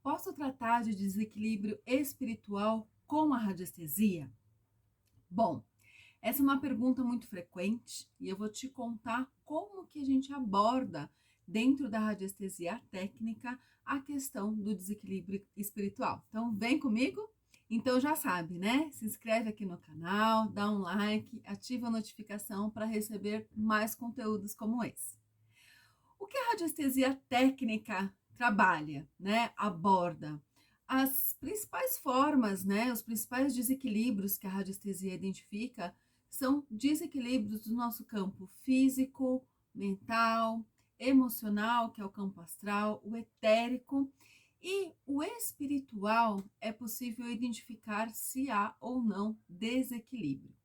Posso tratar de desequilíbrio espiritual com a radiestesia? Bom, essa é uma pergunta muito frequente e eu vou te contar como que a gente aborda dentro da radiestesia técnica a questão do desequilíbrio espiritual. Então, vem comigo? Então já sabe, né? Se inscreve aqui no canal, dá um like, ativa a notificação para receber mais conteúdos como esse. O que a radiestesia técnica trabalha, né? Aborda as principais formas, né? Os principais desequilíbrios que a radiestesia identifica são desequilíbrios do nosso campo físico, mental, emocional, que é o campo astral, o etérico e o espiritual. É possível identificar se há ou não desequilíbrio.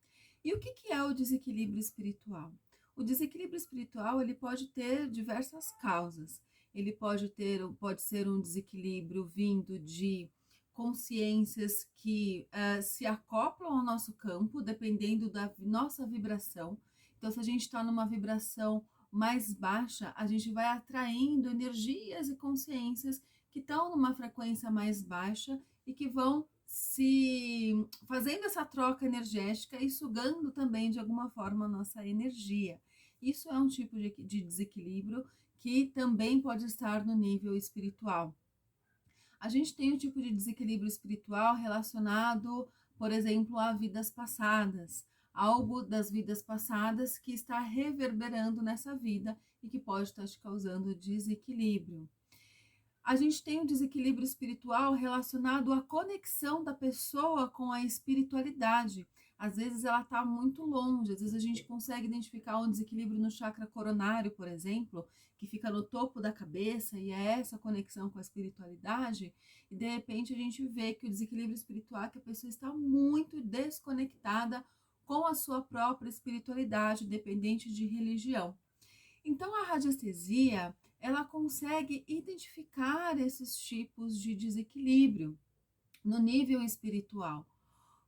E o que é o desequilíbrio espiritual? O desequilíbrio espiritual ele pode ter diversas causas. Ele pode ser um desequilíbrio vindo de consciências que se acoplam ao nosso campo, dependendo da nossa vibração. Então, se a gente está numa vibração mais baixa, a gente vai atraindo energias e consciências que estão numa frequência mais baixa e que vão se fazendo essa troca energética e sugando também de alguma forma a nossa energia. Isso é um tipo de desequilíbrio que também pode estar no nível espiritual. A gente tem um tipo de desequilíbrio espiritual relacionado, por exemplo, a vidas passadas, algo das vidas passadas que está reverberando nessa vida e que pode estar te causando desequilíbrio. A gente tem um desequilíbrio espiritual relacionado à conexão da pessoa com a espiritualidade. Às vezes ela está muito longe, às vezes a gente consegue identificar um desequilíbrio no chakra coronário, por exemplo, que fica no topo da cabeça e é essa conexão com a espiritualidade, e de repente a gente vê que o desequilíbrio espiritual é que a pessoa está muito desconectada com a sua própria espiritualidade, dependente de religião. Então, a radiestesia, ela consegue identificar esses tipos de desequilíbrio no nível espiritual.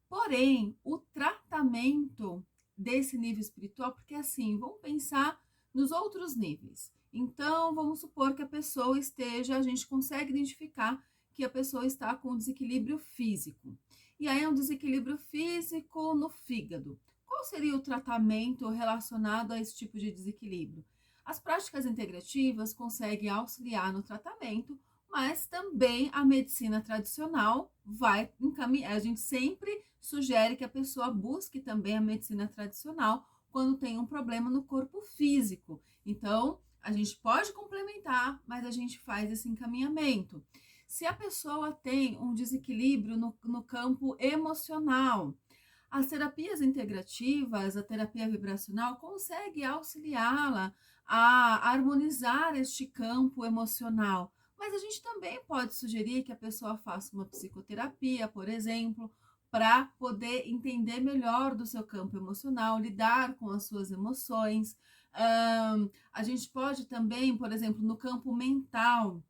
Porém, o tratamento desse nível espiritual, porque assim, vamos pensar nos outros níveis. Então, vamos supor que a pessoa esteja, a gente consegue identificar que a pessoa está com desequilíbrio físico. E aí é um desequilíbrio físico no fígado. Qual seria o tratamento relacionado a esse tipo de desequilíbrio? As práticas integrativas conseguem auxiliar no tratamento, mas também a medicina tradicional vai encaminhar. A gente sempre sugere que a pessoa busque também a medicina tradicional quando tem um problema no corpo físico. Então, a gente pode complementar, mas a gente faz esse encaminhamento. Se a pessoa tem um desequilíbrio no campo emocional, as terapias integrativas, a terapia vibracional, consegue auxiliá-la a harmonizar este campo emocional. Mas a gente também pode sugerir que a pessoa faça uma psicoterapia, por exemplo, para poder entender melhor do seu campo emocional, lidar com as suas emoções. A gente pode também, por exemplo, no campo mental,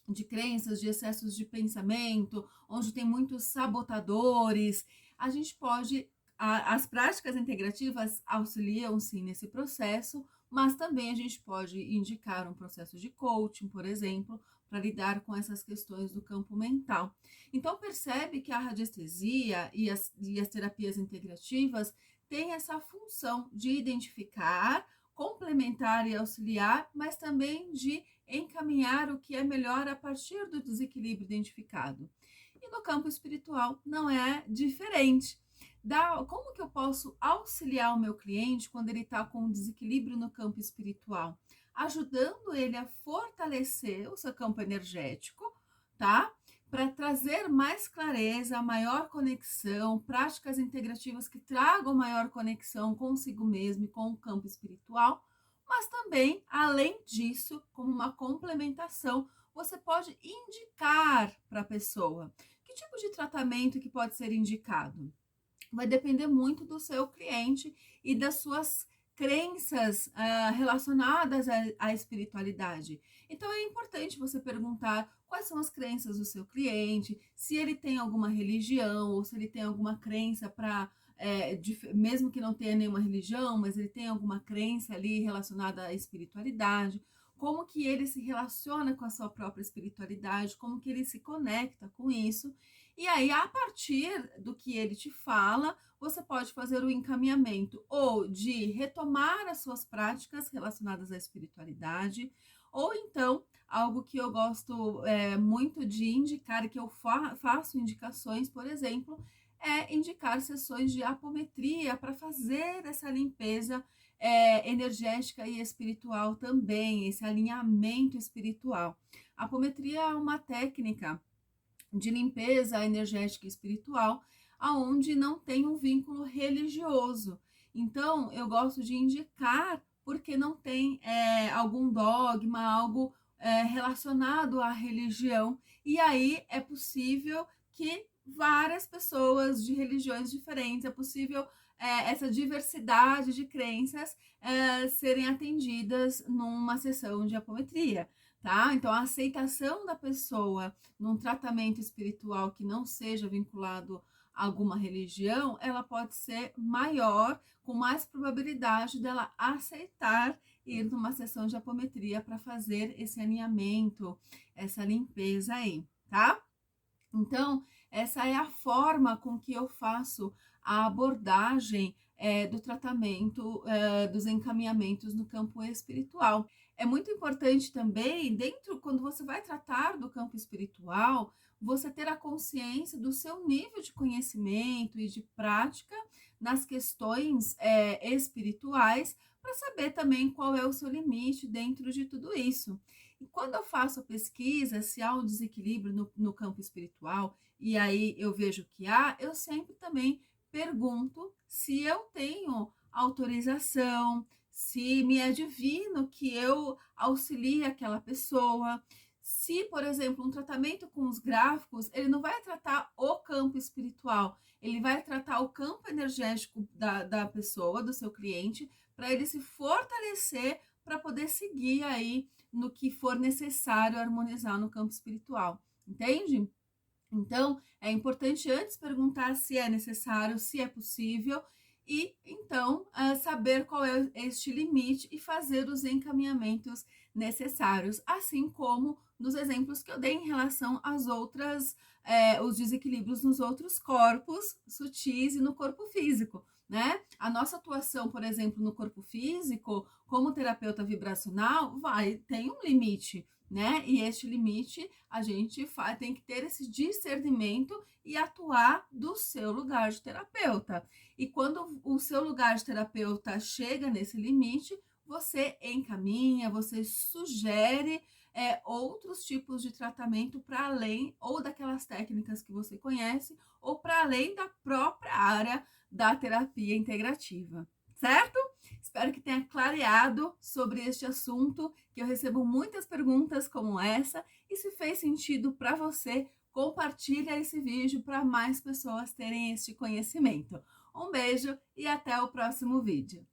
de crenças, de excessos de pensamento, onde tem muitos sabotadores, a gente pode, as práticas integrativas auxiliam sim nesse processo, mas também a gente pode indicar um processo de coaching, por exemplo, para lidar com essas questões do campo mental. Então percebe que a radiestesia e as terapias integrativas têm essa função de identificar, complementar e auxiliar, mas também de encaminhar o que é melhor a partir do desequilíbrio identificado. E no campo espiritual não é diferente. Como que eu posso auxiliar o meu cliente quando ele está com um desequilíbrio no campo espiritual? Ajudando ele a fortalecer o seu campo energético, tá? Para trazer mais clareza, maior conexão, práticas integrativas que tragam maior conexão consigo mesmo e com o campo espiritual, mas também, além disso, como uma complementação, você pode indicar para a pessoa que tipo de tratamento que pode ser indicado. Vai depender muito do seu cliente e das suas crenças relacionadas à espiritualidade. Então é importante você perguntar quais são as crenças do seu cliente, se ele tem alguma religião ou se ele tem alguma crença para mesmo que não tenha nenhuma religião, mas ele tem alguma crença ali relacionada à espiritualidade. como que ele se relaciona com a sua própria espiritualidade, como que ele se conecta com isso. E aí, a partir do que ele te fala, você pode fazer o encaminhamento ou de retomar as suas práticas relacionadas à espiritualidade, ou então, algo que eu gosto muito de indicar e que eu faço indicações, por exemplo, é indicar sessões de apometria para fazer essa limpeza energética e espiritual também, esse alinhamento espiritual. A apometria é uma técnica de limpeza energética e espiritual, aonde não tem um vínculo religioso. Então, eu gosto de indicar porque não tem algum dogma, algo relacionado à religião, e aí é possível que várias pessoas de religiões diferentes, é possível essa diversidade de crenças serem atendidas numa sessão de apometria. Tá? Então, a aceitação da pessoa num tratamento espiritual que não seja vinculado a alguma religião, ela pode ser maior, com mais probabilidade dela aceitar ir numa sessão de apometria para fazer esse alinhamento, essa limpeza aí, tá? Então, essa é a forma com que eu faço a abordagem do tratamento, dos encaminhamentos no campo espiritual. É muito importante também, quando você vai tratar do campo espiritual, você ter a consciência do seu nível de conhecimento e de prática nas questões espirituais, para saber também qual é o seu limite dentro de tudo isso. E quando eu faço a pesquisa, se há um desequilíbrio no campo espiritual, e aí eu vejo que há, eu sempre também pergunto se eu tenho autorização, se me é divino que eu auxilie aquela pessoa. Se, por exemplo, um tratamento com os gráficos, ele não vai tratar o campo espiritual, ele vai tratar o campo energético da pessoa, do seu cliente, para ele se fortalecer para poder seguir aí no que for necessário harmonizar no campo espiritual, entende? Então, é importante antes perguntar se é necessário, se é possível, e então saber qual é este limite e fazer os encaminhamentos necessários, assim como nos exemplos que eu dei em relação às outras, os desequilíbrios nos outros corpos sutis e no corpo físico, né? A nossa atuação, por exemplo, no corpo físico, como terapeuta vibracional, tem um limite, né? E este limite a gente tem que ter esse discernimento e atuar do seu lugar de terapeuta. E quando o seu lugar de terapeuta chega nesse limite, você encaminha, você sugere outros tipos de tratamento para além ou daquelas técnicas que você conhece ou para além da própria área da terapia integrativa, certo? Espero que tenha clareado sobre este assunto, que eu recebo muitas perguntas como essa, e se fez sentido para você, compartilha esse vídeo para mais pessoas terem este conhecimento. Um beijo e até o próximo vídeo.